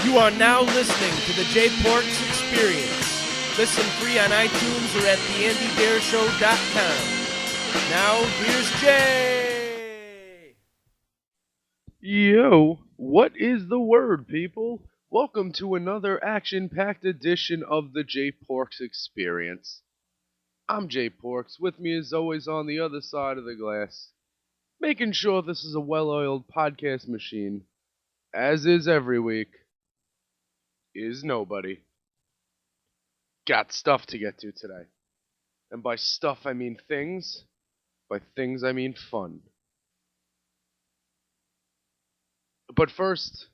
You are now listening to the Jay Porks Experience. Listen free on iTunes or at theandydareshow.com. Now, here's Jay. Yo, what is the word, people? Welcome to another action-packed edition of the Jay Porks Experience. I'm Jay Porks. With me, as always, on the other side of the glass, making sure this is a well-oiled podcast machine, as is every week, is nobody. Got stuff to get to today. And by stuff, I mean things. By things, I mean fun. But first,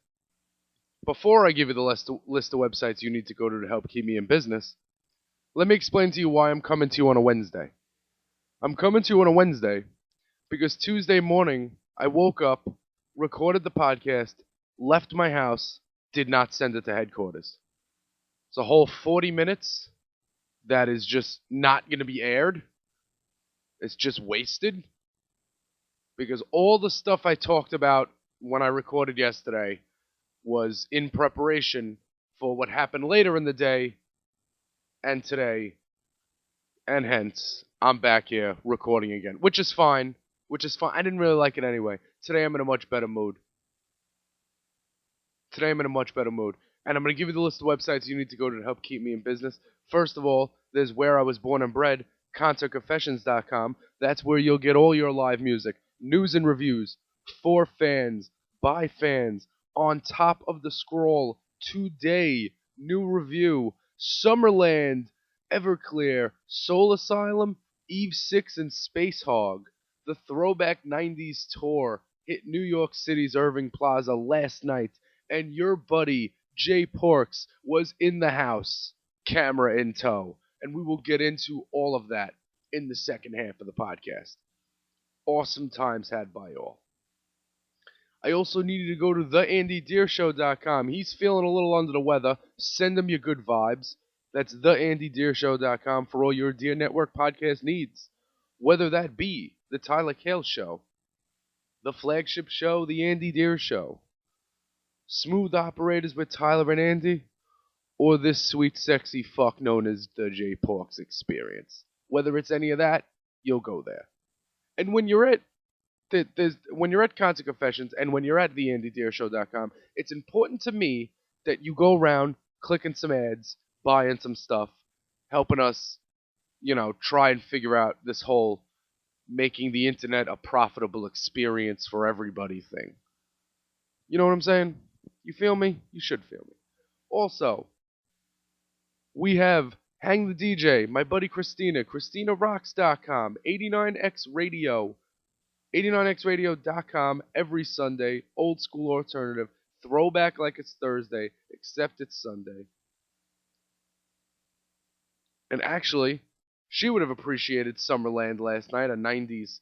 before I give you the list of websites you need to go to help keep me in business, let me explain to you why I'm coming to you on a Wednesday. I'm coming to you on a Wednesday because Tuesday morning, I woke up, recorded the podcast, left my house, did not send it to headquarters. It's a whole 40 minutes that is just not going to be aired. It's just wasted. Because all the stuff I talked about when I recorded yesterday was in preparation for what happened later in the day and today. And hence, I'm back here recording again. Which is fine. I didn't really like it anyway. Today I'm in a much better mood. And I'm going to give you the list of websites you need to go to help keep me in business. First of all, there's Where I Was Born and Bred, concertconfessions.com. That's where you'll get all your live music, news and reviews, for fans, by fans, on top of the scroll, today, new review, Summerland, Everclear, Soul Asylum, Eve 6 and Spacehog. The Throwback 90s Tour hit New York City's Irving Plaza last night. And your buddy, Jay Porks, was in the house, camera in tow. And we will get into all of that in the second half of the podcast. Awesome times had by all. I also needed to go to theandydeershow.com. He's feeling a little under the weather. Send him your good vibes. That's theandydeershow.com for all your Deer Network podcast needs. Whether that be the Tyler Cale Show, the flagship show, the Andy Deer Show, Smooth Operators with Tyler and Andy, or this sweet sexy fuck known as the Jay Porks Experience. Whether it's any of that, you'll go there. And when you're at Concert Confessions and when you're at theandydeershow.com, it's important to me that you go around clicking some ads, buying some stuff, helping us, try and figure out this whole making the internet a profitable experience for everybody thing. You know what I'm saying? You feel me? You should feel me. Also, we have Hang the DJ, my buddy Christina, ChristinaRocks.com, 89X Radio, 89xradio.com every Sunday, old school alternative, throwback like it's Thursday, except it's Sunday. And actually, she would have appreciated Summerland last night, a 90s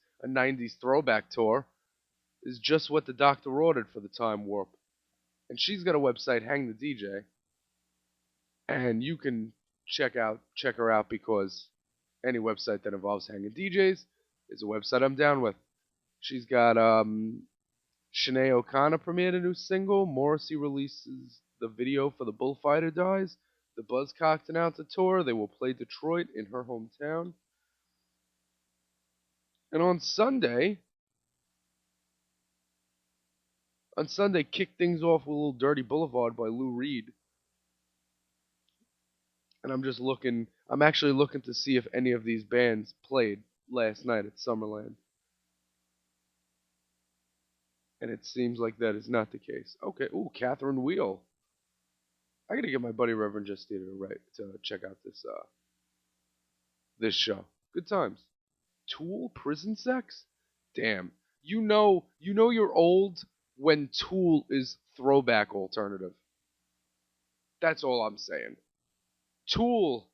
throwback tour. Is just what the doctor ordered for the Time Warp. And she's got a website, Hang the DJ. And you can check her out because any website that involves hanging DJs is a website I'm down with. She's got Sinead O'Connor premiered a new single. Morrissey releases the video for The Bullfighter Dies. The Buzzcocks announced a tour. They will play Detroit in her hometown. And on Sunday, kicked things off with a little Dirty Boulevard by Lou Reed. And I'm actually looking to see if any of these bands played last night at Summerland. And it seems like that is not the case. Okay, Catherine Wheel. I gotta get my buddy Reverend Justine to check out this show. Good times. Tool Prison Sex? Damn. You know you're old when Tool is throwback alternative. That's all I'm saying. Tool's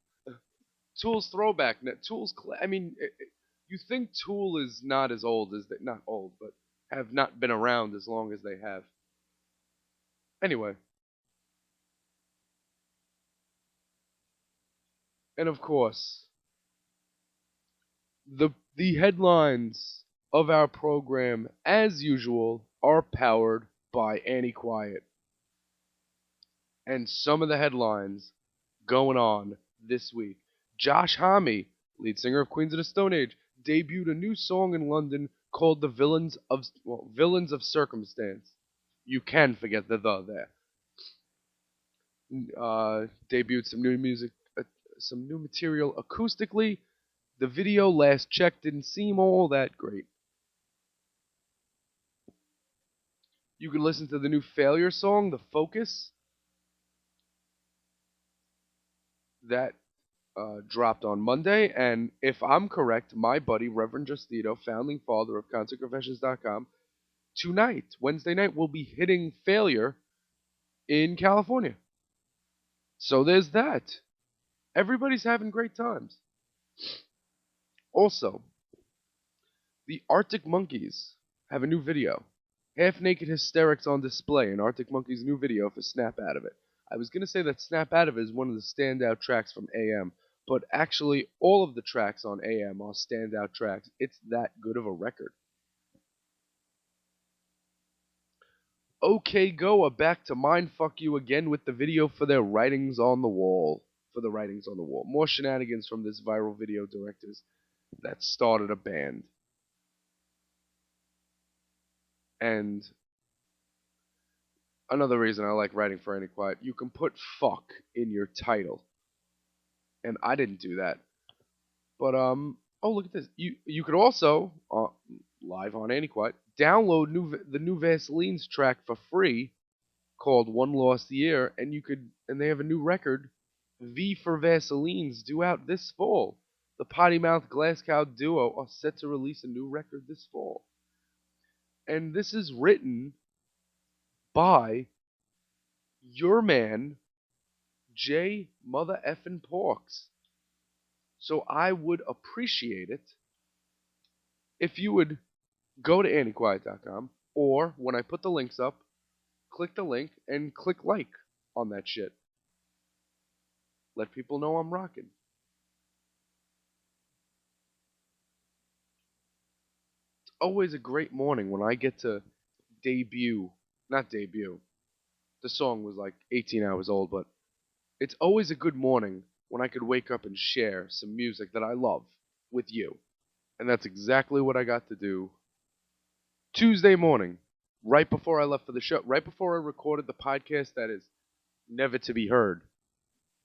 throwback. You think Tool is not as old as not old, but have not been around as long as they have. Anyway. And of course, the headlines of our program, as usual, are powered by Annie Quiet. And some of the headlines going on this week. Josh Homme, lead singer of Queens of the Stone Age, debuted a new song in London called Villains of Circumstance. You can forget the there. Debuted some new music, some new material acoustically. The video last check didn't seem all that great. You can listen to the new Failure song, The Focus. That dropped on Monday, and if I'm correct, my buddy Reverend Justino, founding father of ConcertConfessions.com, tonight, Wednesday night, will be hitting Failure in California. So there's that. Everybody's having great times. Also, the Arctic Monkeys have a new video. Half Naked Hysterics on display in Arctic Monkeys' new video for Snap Out of It. I was going to say that Snap Out of It is one of the standout tracks from AM, but actually all of the tracks on AM are standout tracks. It's that good of a record. OK Go are back to mindfuck you again with the video for their Writings on the Wall. More shenanigans from this viral video directors that started a band. And another reason I like writing for Any Quiet, you can put fuck in your title. And I didn't do that. But, oh, look at this. You could also, live on Any Quiet, download the new Vaseline's track for free called One Lost Year, and they have a new record, V for Vaseline's, due out this fall. The Potty Mouth Glass Cow duo are set to release a new record this fall. And this is written by your man, J Mother Effin' Porks. So I would appreciate it if you would go to anniequiet.com, or when I put the links up, click the link and click like on that shit. Let people know I'm rocking. It's always a great morning when I get to not debut. The song was like 18 hours old, but it's always a good morning when I could wake up and share some music that I love with you. And that's exactly what I got to do Tuesday morning, right before I left for the show, right before I recorded the podcast that is never to be heard.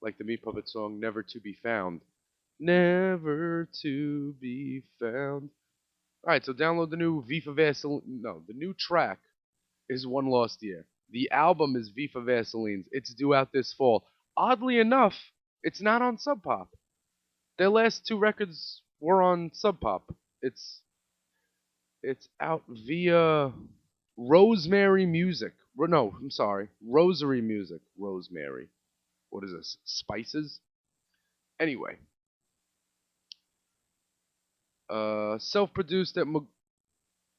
Like the Meat Puppet song, Never to Be Found. Never to be found. Alright, so download the new V for Vaseline. No, the new track is One Lost Year. The album is V for Vaseline's. It's due out this fall. Oddly enough, it's not on Sub Pop. Their last two records were on Sub Pop. It's out via Rosemary Music. No, I'm sorry. Rosary Music. Rosemary. What is this? Spices? Anyway. Self-produced at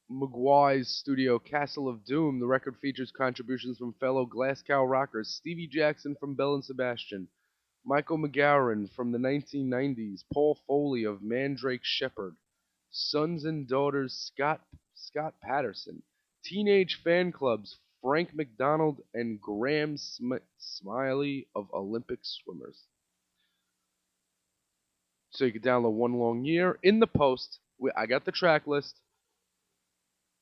Maguire's studio, Castle of Doom, the record features contributions from fellow Glass Cow rockers Stevie Jackson from Bell and Sebastian, Michael McGowan from the 1990s, Paul Foley of Mandrake Shepherd, Sons and Daughters Scott Patterson, Teenage Fan Clubs Frank McDonald and Graham Smiley of Olympic Swimmers. So you can download One Long Year. In the post, I got the track list.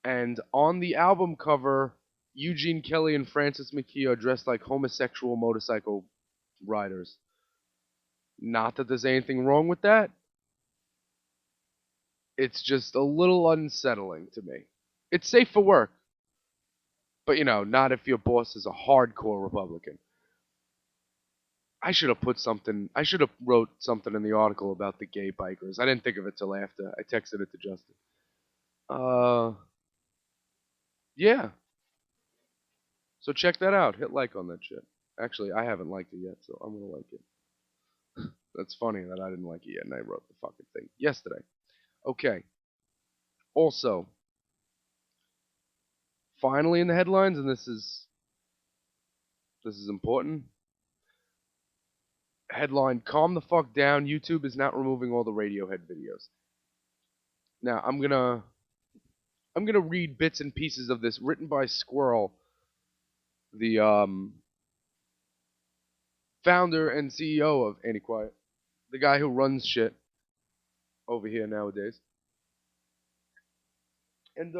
And on the album cover, Eugene Kelly and Francis McKee are dressed like homosexual motorcycle riders. Not that there's anything wrong with that. It's just a little unsettling to me. It's safe for work. But, not if your boss is a hardcore Republican. I should have wrote something in the article about the gay bikers. I didn't think of it till after. I texted it to Justin. Yeah. So check that out. Hit like on that shit. Actually, I haven't liked it yet, so I'm gonna like it. That's funny that I didn't like it yet, and I wrote the fucking thing yesterday. Okay. Also, finally in the headlines, and this is important. Headline: Calm the fuck down. YouTube is not removing all the Radiohead videos. Now I'm gonna read bits and pieces of this written by Squirrel, the founder and CEO of Annie Quiet, the guy who runs shit over here nowadays. And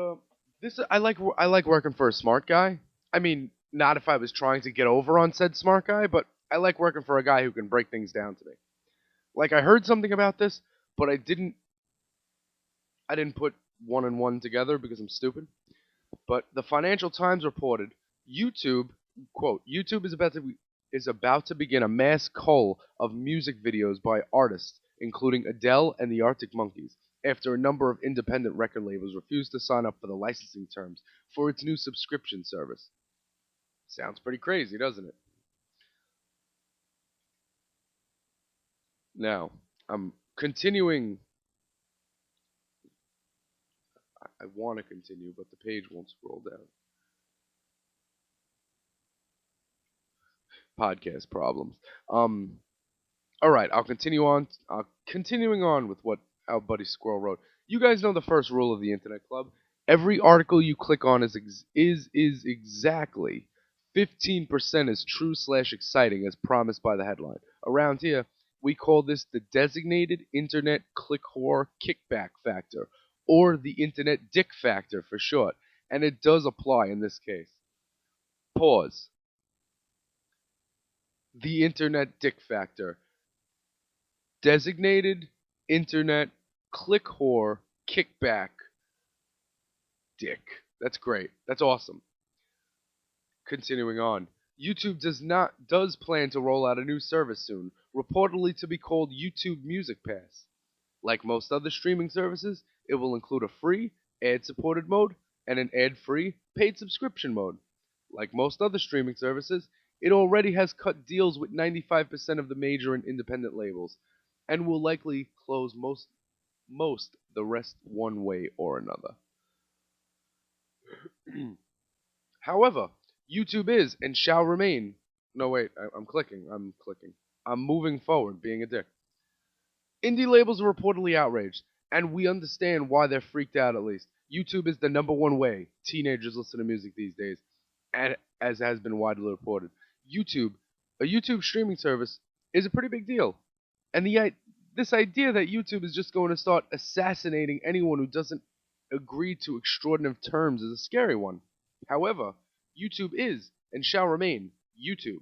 this I like working for a smart guy. I mean, not if I was trying to get over on said smart guy, but I like working for a guy who can break things down to me. Like I heard something about this, but I didn't put one and one together because I'm stupid. But the Financial Times reported YouTube, quote, YouTube is about to begin a mass cull of music videos by artists, including Adele and the Arctic Monkeys, after a number of independent record labels refused to sign up for the licensing terms for its new subscription service. Sounds pretty crazy, doesn't it? Now, I'm continuing. I want to continue, but the page won't scroll down. Podcast problems. All right, I'll continue on. Continuing on with what our buddy Squirrel wrote. You guys know the first rule of the Internet Club. Every article you click on is exactly 15% as true/exciting as promised by the headline. Around here, we call this the designated Internet click whore kickback factor, or the Internet dick factor for short, and it does apply in this case. Pause. The Internet dick factor. Designated Internet click whore kickback dick. That's great. That's awesome. Continuing on. YouTube does plan to roll out a new service soon, reportedly to be called YouTube Music Pass. Like most other streaming services, it will include a free, ad-supported mode and an ad-free, paid subscription mode. Like most other streaming services, it already has cut deals with 95% of the major and independent labels, and will likely close most the rest one way or another. However, YouTube is and shall remain. No, wait, I'm clicking. I'm moving forward, being a dick. Indie labels are reportedly outraged, and we understand why they're freaked out at least. YouTube is the number one way teenagers listen to music these days, and as has been widely reported. A YouTube streaming service, is a pretty big deal. And this idea that YouTube is just going to start assassinating anyone who doesn't agree to extraordinary terms is a scary one. However, YouTube is and shall remain YouTube.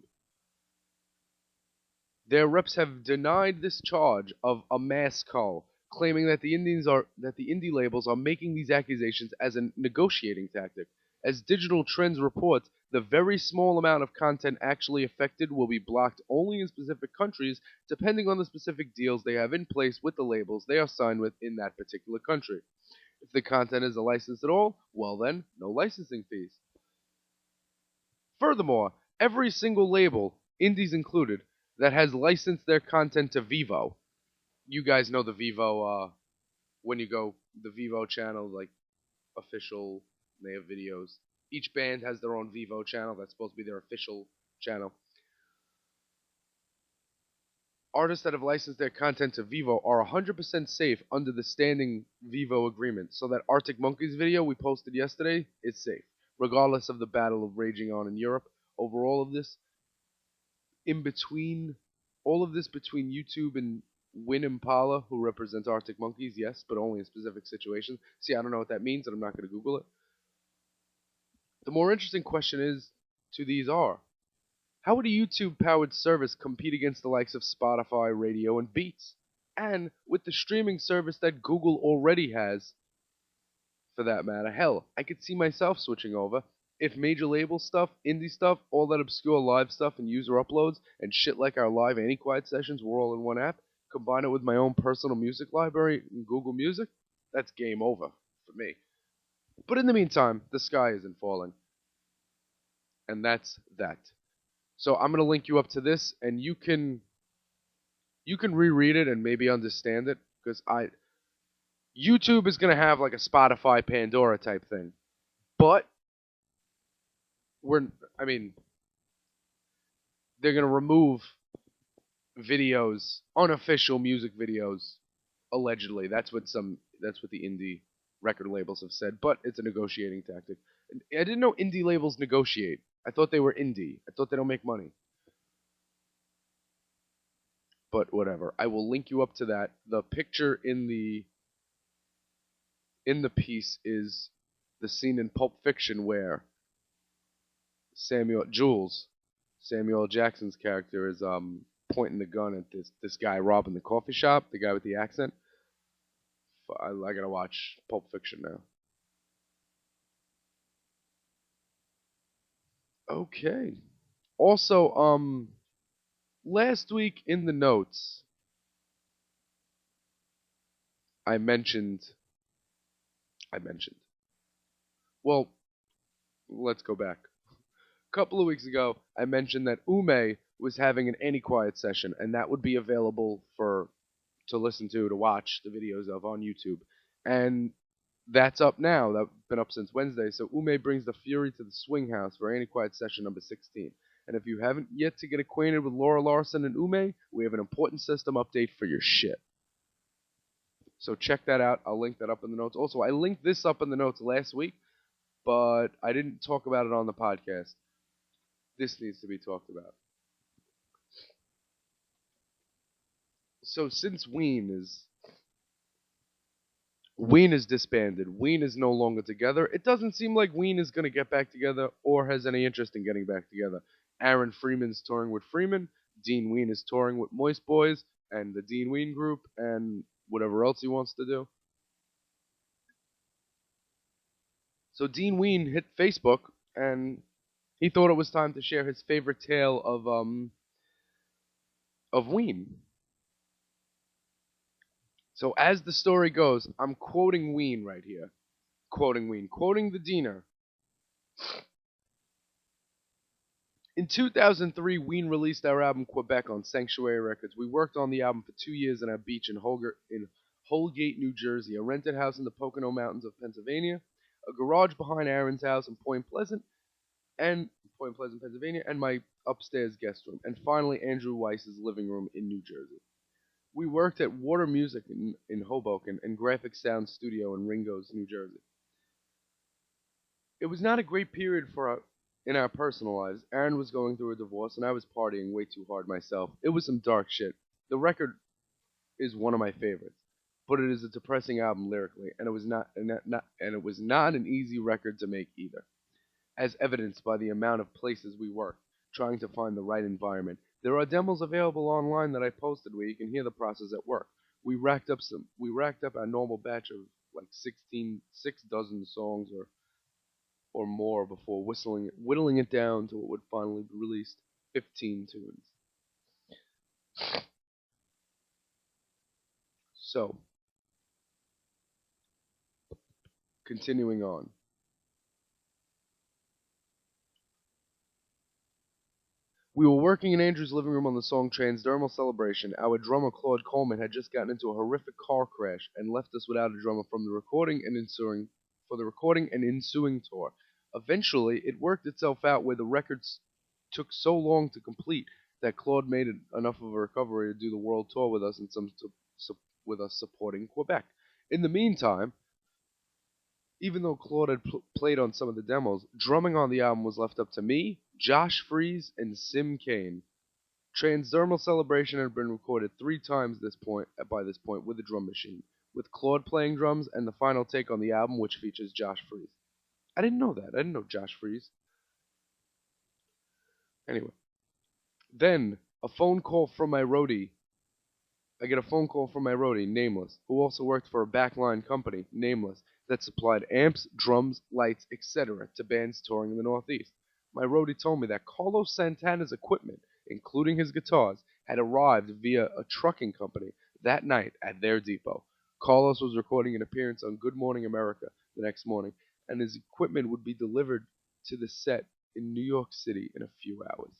Their reps have denied this charge of a mass call, claiming that the indie labels are making these accusations as a negotiating tactic. As Digital Trends reports, the very small amount of content actually affected will be blocked only in specific countries, depending on the specific deals they have in place with the labels they are signed with in that particular country. If the content is licensed at all, well then, no licensing fees. Furthermore, every single label, indies included, that has licensed their content to Vivo. You guys know the Vivo, when you go, the Vivo channel, like, official, they have videos. Each band has their own Vivo channel, that's supposed to be their official channel. Artists that have licensed their content to Vivo are 100% safe under the standing Vivo agreement, so that Arctic Monkeys video we posted yesterday is safe, regardless of the battle of raging on in Europe. Over all of this, between YouTube and Win Impala, who represents Arctic Monkeys, yes, but only in specific situations. See, I don't know what that means, and I'm not going to Google it. The more interesting question to these are, how would a YouTube-powered service compete against the likes of Spotify, Radio, and Beats? And with the streaming service that Google already has, for that matter, hell, I could see myself switching over. If major label stuff, indie stuff, all that obscure live stuff and user uploads, and shit like our live Annie Quiet sessions were all in one app, combine it with my own personal music library in Google Music, that's game over for me. But in the meantime, the sky isn't falling. And that's that. So I'm going to link you up to this, and you can reread it and maybe understand it, because YouTube is going to have like a Spotify Pandora type thing. But they're going to remove videos, unofficial music videos, allegedly. That's what the indie record labels have said, but it's a negotiating tactic. I didn't know indie labels negotiate. I thought they were indie. I thought they don't make money. But whatever. I will link you up to that. The picture in the piece is the scene in Pulp Fiction where Samuel Jackson's character is pointing the gun at this guy robbing the coffee shop, the guy with the accent. I gotta watch Pulp Fiction now. Okay. Also, last week in the notes, I mentioned. I mentioned. Well, let's go back. A couple of weeks ago, I mentioned that Ume was having an Any Quiet session, and that would be available to listen to watch the videos of on YouTube. And that's up now. That's been up since Wednesday. So Ume brings the fury to the swing house for Any Quiet session number 16. And if you haven't yet to get acquainted with Laura Larson and Ume, we have an important system update for your shit. So check that out. I'll link that up in the notes. Also, I linked this up in the notes last week, but I didn't talk about it on the podcast. This needs to be talked about. So since Ween is disbanded, Ween is no longer together, it doesn't seem like Ween is going to get back together or has any interest in getting back together. Aaron Freeman's touring with Freeman, Dean Ween is touring with Moist Boys and the Dean Ween group and whatever else he wants to do. So Dean Ween hit Facebook and he thought it was time to share his favorite tale of Ween. So as the story goes, I'm quoting Ween right here. Quoting the Diener. In 2003, Ween released our album Quebec on Sanctuary Records. We worked on the album for 2 years on our beach in Holgate, New Jersey, a rented house in the Pocono Mountains of Pennsylvania, a garage behind Aaron's house in Point Pleasant, Pennsylvania, and my upstairs guest room, and finally Andrew Weiss's living room in New Jersey. We worked at Water Music in Hoboken and Graphic Sound Studio in Ringo's, New Jersey. It was not a great period in our personal lives. Aaron was going through a divorce, and I was partying way too hard myself. It was some dark shit. The record is one of my favorites, but it is a depressing album lyrically, and it was not an easy record to make either, as evidenced by the amount of places we worked, trying to find the right environment. There are demos available online that I posted where you can hear the process at work. We racked up our normal batch of like 6 dozen songs or more before whittling it down to what would finally be released, 15 tunes. So, continuing on. We were working in Andrew's living room on the song Transdermal Celebration. Our drummer Claude Coleman had just gotten into a horrific car crash and left us without a drummer for the recording and ensuing tour. Eventually, it worked itself out where the records took so long to complete that Claude made it enough of a recovery to do the world tour with us and with us supporting Quebec. In the meantime, even though Claude had played on some of the demos, drumming on the album was left up to me, Josh Freese, and Sim Kane. Transdermal Celebration had been recorded 3 times by this point with a drum machine, with Claude playing drums and the final take on the album, which features Josh Freese. I didn't know that. I didn't know Josh Freese. Anyway. Then, I get a phone call from my roadie, Nameless, who also worked for a backline company, Nameless, that supplied amps, drums, lights, etc. to bands touring in the Northeast. My roadie told me that Carlos Santana's equipment, including his guitars, had arrived via a trucking company that night at their depot. Carlos was recording an appearance on Good Morning America the next morning, and his equipment would be delivered to the set in New York City in a few hours.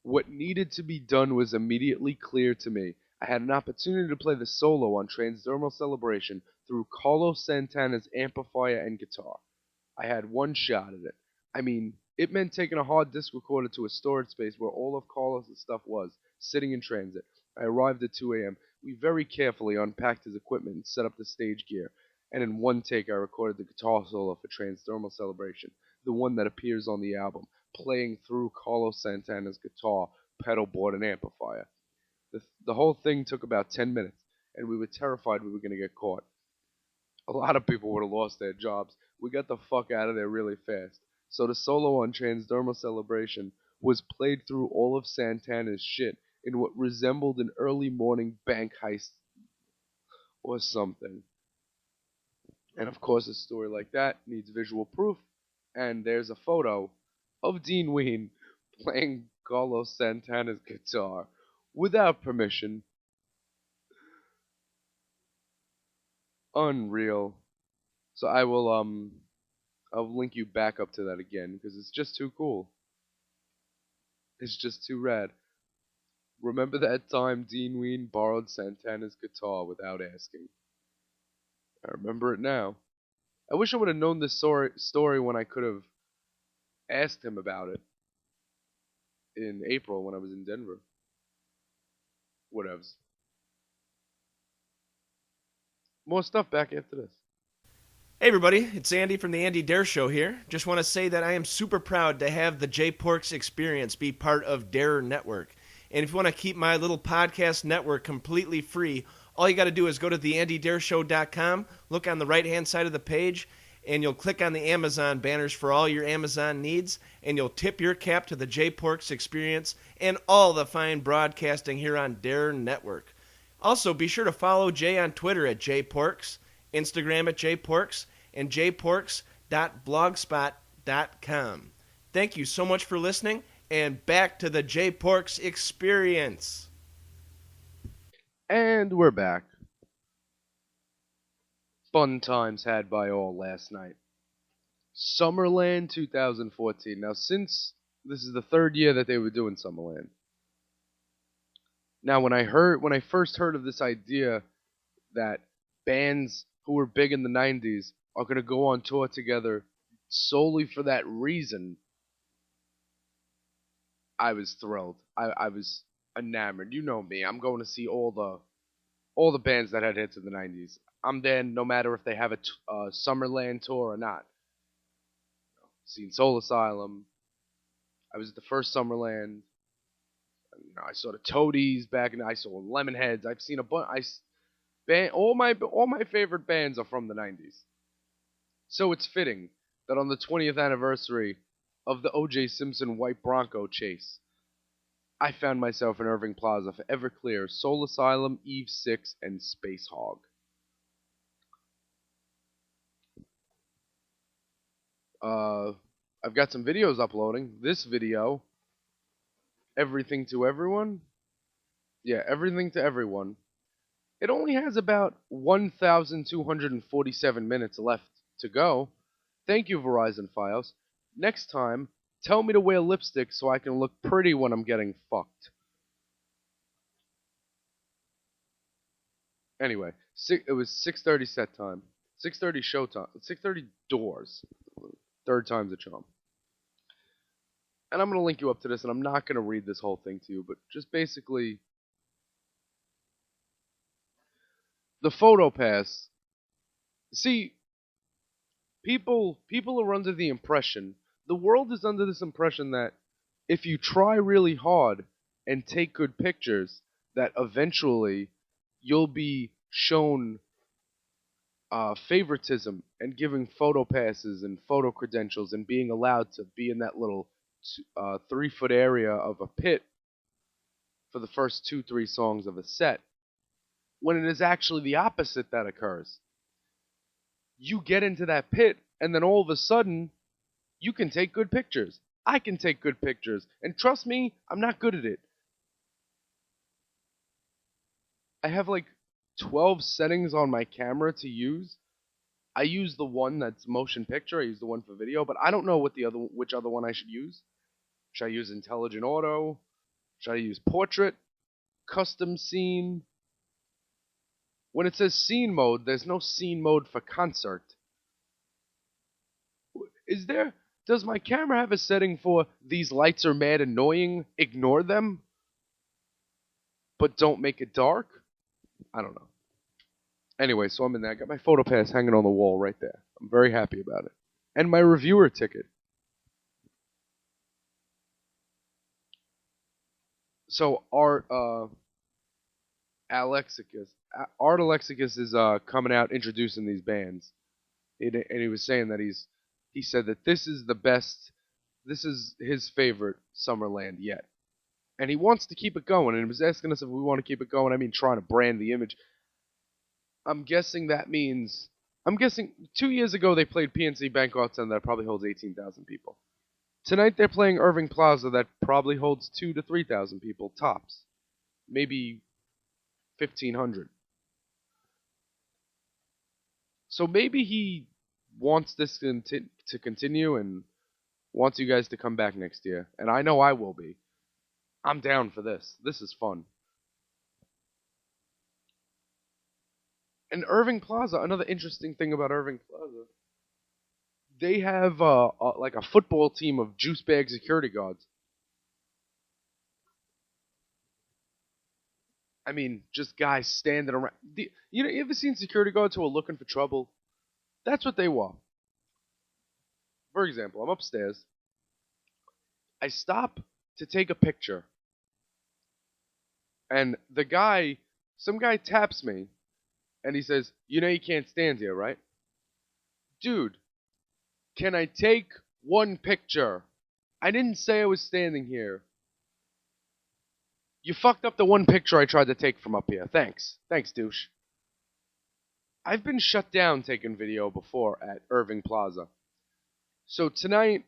What needed to be done was immediately clear to me. I had an opportunity to play the solo on Transdermal Celebration through Carlos Santana's amplifier and guitar. I had one shot at it. I mean, it meant taking a hard disk recorder to a storage space where all of Carlos' stuff was, sitting in transit. I arrived at 2 a.m. We very carefully unpacked his equipment and set up the stage gear, and in one take I recorded the guitar solo for Transdermal Celebration, the one that appears on the album, playing through Carlos Santana's guitar, pedal board, and amplifier. The whole thing took about 10 minutes, and we were terrified we were going to get caught. A lot of people would have lost their jobs. We got the fuck out of there really fast. So the solo on Transdermal Celebration was played through all of Santana's shit in what resembled an early morning bank heist or something. And of course, a story like that needs visual proof, and there's a photo of Dean Ween playing Carlos Santana's guitar without permission. Unreal. So I'll link you back up to that again because it's just too cool. It's just too rad. Remember that time Dean Ween borrowed Santana's guitar without asking? I remember it now. I wish I would have known this story when I could have asked him about it in April when I was in Denver. Whatevs. More stuff back after this. Hey everybody, it's Andy from the Andy Dare Show here. Just want to say that I am super proud to have the J Porks Experience be part of Dare Network. And if you want to keep my little podcast network completely free, all you got to do is go to theandydareshow.com, look on the right-hand side of the page, and you'll click on the Amazon banners for all your Amazon needs, and you'll tip your cap to the J Porks Experience and all the fine broadcasting here on Dare Network. Also, be sure to follow Jay on Twitter at JPorks, Instagram at JPorks, and jporks.blogspot.com. Thank you so much for listening, and back to the J Porks Experience. And we're back. Fun times had by all last night. Summerland 2014. Now, since this is the third year that they were doing Summerland. Now, when I first heard of this idea that bands who were big in the 90s are going to go on tour together solely for that reason, I was thrilled. I was enamored. You know me. I'm going to see all the bands that had hits in the 90s. I'm there no matter if they have a Summerland tour or not. Seen Soul Asylum. I was at the first Summerland. I saw the Toadies back, and I saw Lemonheads. I've seen a bunch. All my favorite bands are from the 90s. So it's fitting that on the 20th anniversary of the O.J. Simpson White Bronco chase, I found myself in Irving Plaza for Everclear, Soul Asylum, Eve 6, and Spacehog. I've got some videos uploading. This video, Everything to Everyone. Yeah, Everything to Everyone. It only has about 1,247 minutes left to go. Thank you, Verizon Fios. Next time, tell me to wear lipstick so I can look pretty when I'm getting fucked. Anyway, it was 6:30 set time. 6:30 show time. 6:30 doors. Third time's a charm. And I'm going to link you up to this, and I'm not going to read this whole thing to you, but just basically, the photo pass. See, people are under the impression, the world is under this impression that if you try really hard and take good pictures, that eventually you'll be shown favoritism and giving photo passes and photo credentials and being allowed to be in that little 3-foot area of a pit for the first 2-3 songs of a set, when it is actually the opposite that occurs. You get into that pit, and then all of a sudden, you can take good pictures. I can take good pictures, and trust me, I'm not good at it. I have like 12 settings on my camera to use. I use the one that's motion picture, I use the one for video, but I don't know which other one I should use. Should I use intelligent auto? Should I use portrait? Custom scene? When it says scene mode, there's no scene mode for concert. Does my camera have a setting for these lights are mad annoying, ignore them, but don't make it dark? I don't know. Anyway, so I'm in there. I got my photo pass hanging on the wall right there. I'm very happy about it. And my reviewer ticket. So Art Alexicus is coming out introducing these bands, and he was saying that he said that this is the best, this is his favorite Summerland yet, and he wants to keep it going. And he was asking us if we want to keep it going. I mean, trying to brand the image. I'm guessing that means. I'm guessing 2 years ago they played PNC Bank Arts Center that probably holds 18,000 people. Tonight they're playing Irving Plaza that probably holds 2 to 3,000 people tops, maybe 1,500. So maybe he wants this to continue and wants you guys to come back next year, and I know I will be. I'm down for this. This is fun. And Irving Plaza, another interesting thing about Irving Plaza, they have like a football team of juice bag security guards. I mean, just guys standing around. You ever seen security guards who are looking for trouble? That's what they were. For example, I'm upstairs. I stop to take a picture. And some guy taps me. And he says, "You know you can't stand here, right?" Dude, can I take one picture? I didn't say I was standing here. You fucked up the one picture I tried to take from up here. Thanks. Thanks, douche. I've been shut down taking video before at Irving Plaza. So tonight,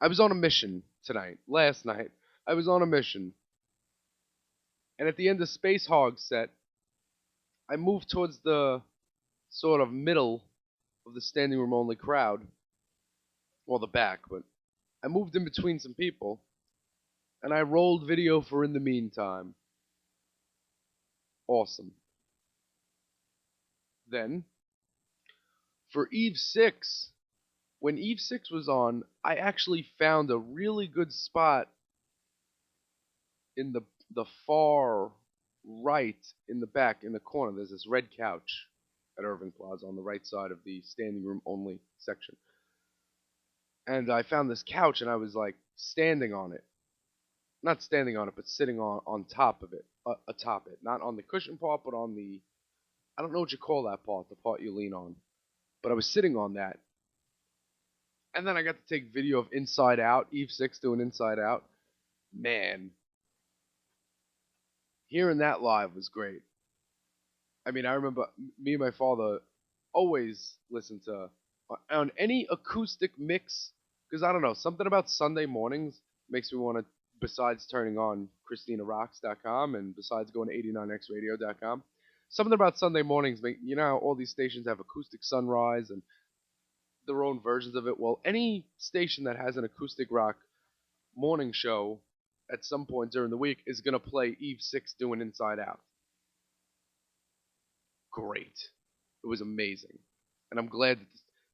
I was on a mission tonight. Last night, I was on a mission. And at the end of Spacehog's set, I moved towards the sort of middle of the standing room only crowd. Well, the back, but I moved in between some people. And I rolled video for In the Meantime. Awesome. Then, for Eve 6, when Eve 6 was on, I actually found a really good spot in the far right, in the back, in the corner. There's this red couch at Irving Plaza on the right side of the standing room only section. And I found this couch and I was like standing on it. Not standing on it, but sitting on top of it. Atop it. Not on the cushion part, but on the, I don't know what you call that part, the part you lean on. But I was sitting on that. And then I got to take video of Inside Out, Eve 6 doing Inside Out. Man. Hearing that live was great. I mean, I remember me and my father always listened to, on any acoustic mix, because I don't know, something about Sunday mornings makes me want to, besides turning on ChristinaRocks.com and besides going to 89xradio.com, something about Sunday mornings, you know how all these stations have acoustic sunrise and their own versions of it? Well, any station that has an acoustic rock morning show at some point during the week is going to play Eve 6 doing Inside Out. Great. It was amazing. And I'm glad that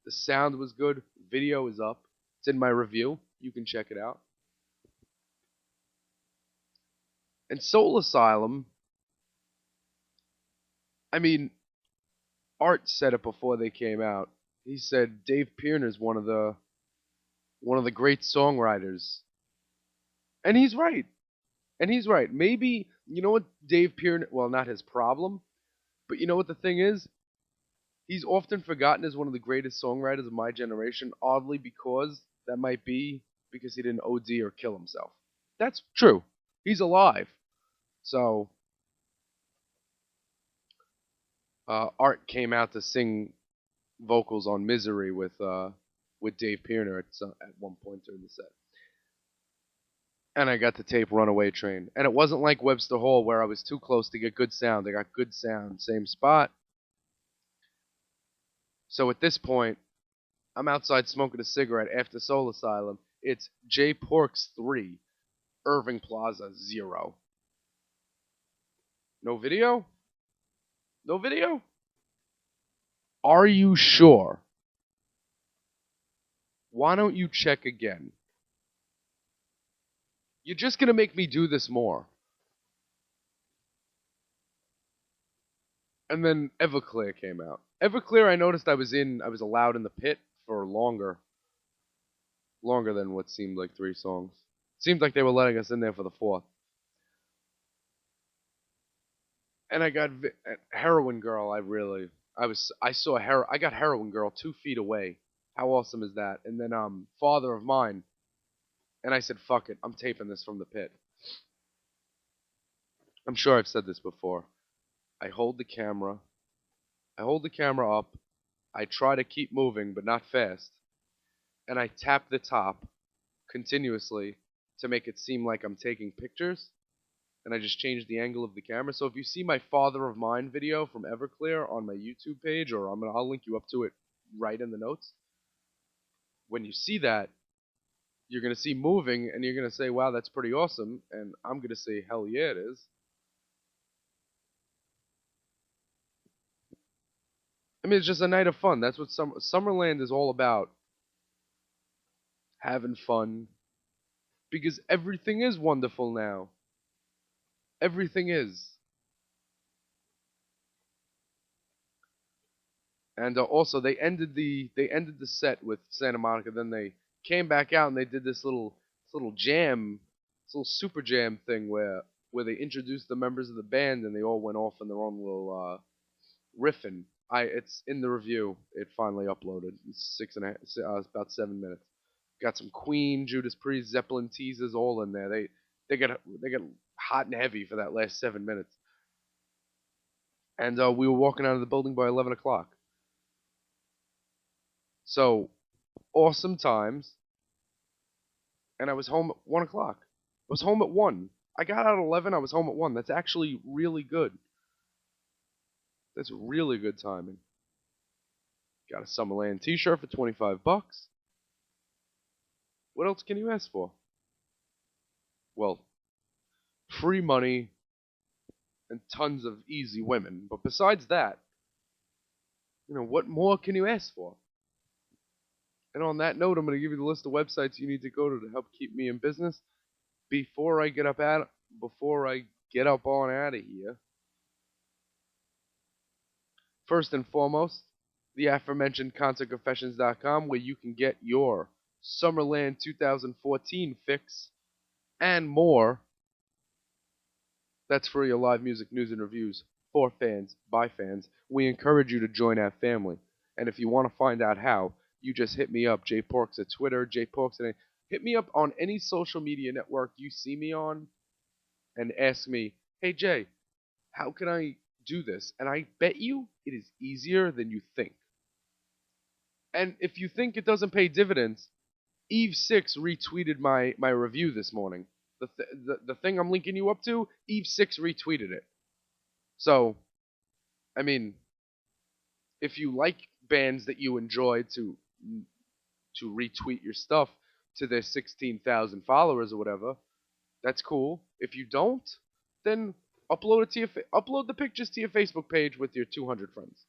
the sound was good. Video is up. It's in my review. You can check it out. And Soul Asylum, I mean, Art said it before they came out. He said Dave Pirner's one of the great songwriters. And he's right. And he's right. Maybe, you know what Dave Pirner, well, not his problem, but you know what the thing is? He's often forgotten as one of the greatest songwriters of my generation, oddly because that might be because he didn't OD or kill himself. That's true. He's alive. So, Art came out to sing vocals on Misery with Dave Pirner at one point during the set. And I got to tape Runaway Train. And it wasn't like Webster Hall where I was too close to get good sound. I got good sound, same spot. So at this point, I'm outside smoking a cigarette after Soul Asylum. It's J Porks 3, Irving Plaza 0. No video? No video? Are you sure? Why don't you check again? You're just going to make me do this more. And then Everclear came out. Everclear, I noticed I was allowed in the pit for longer than what seemed like 3 songs. It seemed like they were letting us in there for the 4th. And I got Heroin Girl. I saw I got Heroin Girl 2 feet away. How awesome is that? And then Father of Mine. And I said, fuck it, I'm taping this from the pit. I'm sure I've said this before. I hold the camera. I hold the camera up. I try to keep moving, but not fast. And I tap the top continuously to make it seem like I'm taking pictures. And I just change the angle of the camera. So if you see my Father of Mine video from Everclear on my YouTube page, or I'll link you up to it right in the notes. When you see that, you're gonna see moving, and you're gonna say, "Wow, that's pretty awesome." And I'm gonna say, "Hell yeah, it is." I mean, it's just a night of fun. That's what Summerland is all about. Having fun, because everything is wonderful now. Everything is. And also they ended the set with Santa Monica. Then they came back out and they did this little jam, this little super jam thing where they introduced the members of the band and they all went off in their own little riffing. It's in the review. It finally uploaded. It's 6.5. It's about 7 minutes. Got some Queen, Judas Priest, Zeppelin teasers all in there. They get hot and heavy for that last 7 minutes. And we were walking out of the building by 11 o'clock. So awesome times. And I was home at 1 o'clock. I was home at 1. I got out at 11. I was home at 1. That's actually really good. That's really good timing. Got a Summerland T-shirt for $25. What else can you ask for? Well, free money and tons of easy women. But besides that, what more can you ask for? And on that note, I'm going to give you the list of websites you need to go to help keep me in business. Before I get up on out of here, first and foremost, the aforementioned concertconfessions.com, where you can get your Summerland 2014 fix and more. That's for your live music news and reviews for fans, by fans. We encourage you to join our family. And if you want to find out how, you just hit me up, Jay Porks at Twitter, Jay Porks at hit me up on any social media network you see me on and ask me, "Hey Jay, how can I do this?" And I bet you it is easier than you think. And if you think it doesn't pay dividends, Eve6 retweeted my review this morning. The thing I'm linking you up to, Eve6 retweeted it. So, I mean, if you like bands that you enjoy to retweet your stuff to their 16,000 followers or whatever, that's cool. If you don't, then upload the pictures to your Facebook page with your 200 friends.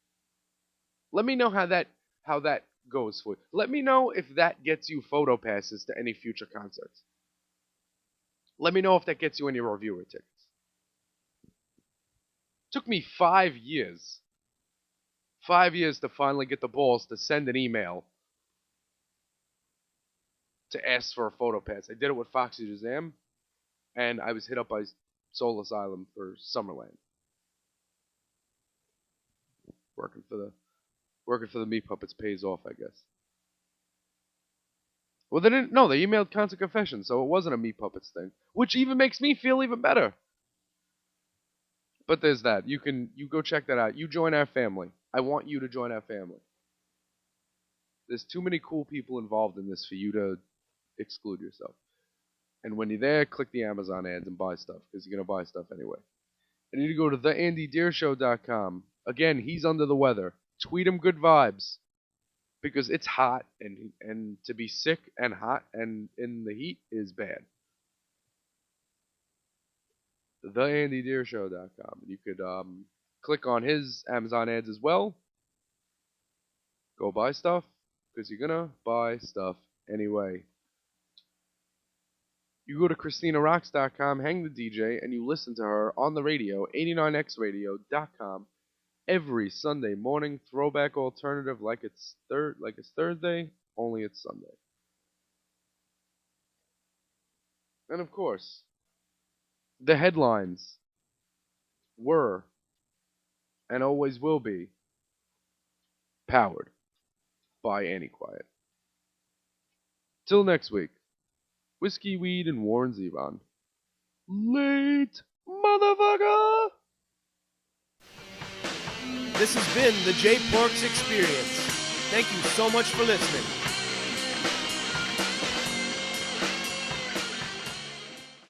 Let me know how that goes for you. Let me know if that gets you photo passes to any future concerts. Let me know if that gets you any reviewer tickets. Took me 5 years. 5 years to finally get the balls to send an email to ask for a photo pass. I did it with Foxy Shazam, and I was hit up by Soul Asylum for Summerland. Working for the Meat Puppets pays off, I guess. Well, they didn't. No, they emailed Concert Confession, so it wasn't a Meat Puppets thing, which even makes me feel even better. But there's that. You go check that out. You join our family. I want you to join our family. There's too many cool people involved in this for you to exclude yourself. And when you're there, click the Amazon ads and buy stuff, because you're going to buy stuff anyway. And you need to go to theandydeershow.com. Again, he's under the weather. Tweet him good vibes, because it's hot, and to be sick and hot and in the heat is bad. theandydeershow.com. You could click on his Amazon ads as well. Go buy stuff, because you're going to buy stuff anyway. You go to ChristinaRocks.com, hang the DJ, and you listen to her on the radio, 89xradio.com, every Sunday morning. Throwback alternative like it's Thursday, only it's Sunday. And of course, the headlines were and always will be powered by Annie Quiet. Till next week, whiskey, weed, and Warren Zevon. Late, motherfucker! This has been the J Porks Experience. Thank you so much for listening.